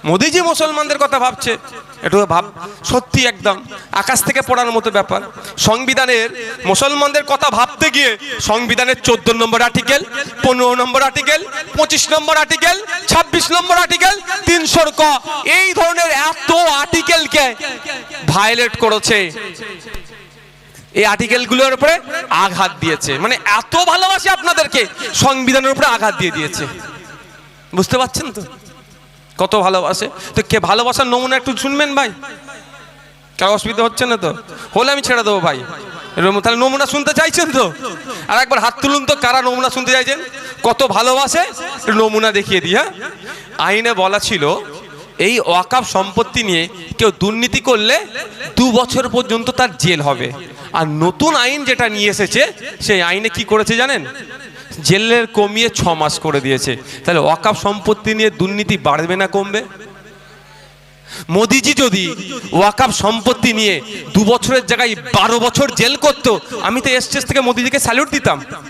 মোদিজি মুসলমানদের কথা ভাবছে, একটু ভাব, সত্যি একদম আকাশ থেকে পড়ার মতো ব্যাপার। সংবিধানের মুসলমানদের কথা ভাবতে গিয়ে সংবিধানের 14 নম্বর আর্টিকেল, 15 নম্বর আর্টিকেল, 25 নম্বর আর্টিকেল, 26 নম্বর আর্টিকেল, 300 ক, এই ধরনের এত আর্টিকেলকে ভায়োলেট করেছে। এই আর্টিকেলগুলোর উপরে আঘাত দিয়েছে, মানে এত ভালোবাসে আপনাদেরকে, সংবিধানের উপরে আঘাত দিয়ে দিয়েছে। বুঝতে পারছেন তো কত ভালোবাসে? তো কে ভালোবাসার নমুনা একটু শুনবেন ভাই, কারো অসুবিধা হচ্ছে না তো? হলে আমি ছেড়ে দেবো ভাই। তাহলে নমুনা শুনতে চাইছেন তো? আর একবার হাত তুলুন তো, কারা নমুনা শুনতে চাইছেন? কত ভালোবাসে নমুনা দেখিয়ে দিই। হ্যাঁ, আইনে বলা ছিল এই ওয়াকফ সম্পত্তি নিয়ে কেউ দুর্নীতি করলে 2 বছর পর্যন্ত তার জেল হবে। আর নতুন আইন যেটা নিয়ে এসেছে, সেই আইনে কি করেছে জানেন? জেলের কমিয়ে 6 মাস করে দিয়েছে। তাহলে ওয়াকফ সম্পত্তি নিয়ে দুর্নীতি বাড়বে না কমবে? মোদিজি যদি ওয়াকফ সম্পত্তি নিয়ে 2 বছরের জায়গায় 12 বছর জেল করতো, আমি তো স্টেজ থেকে মোদিজিকে স্যালুট দিতাম।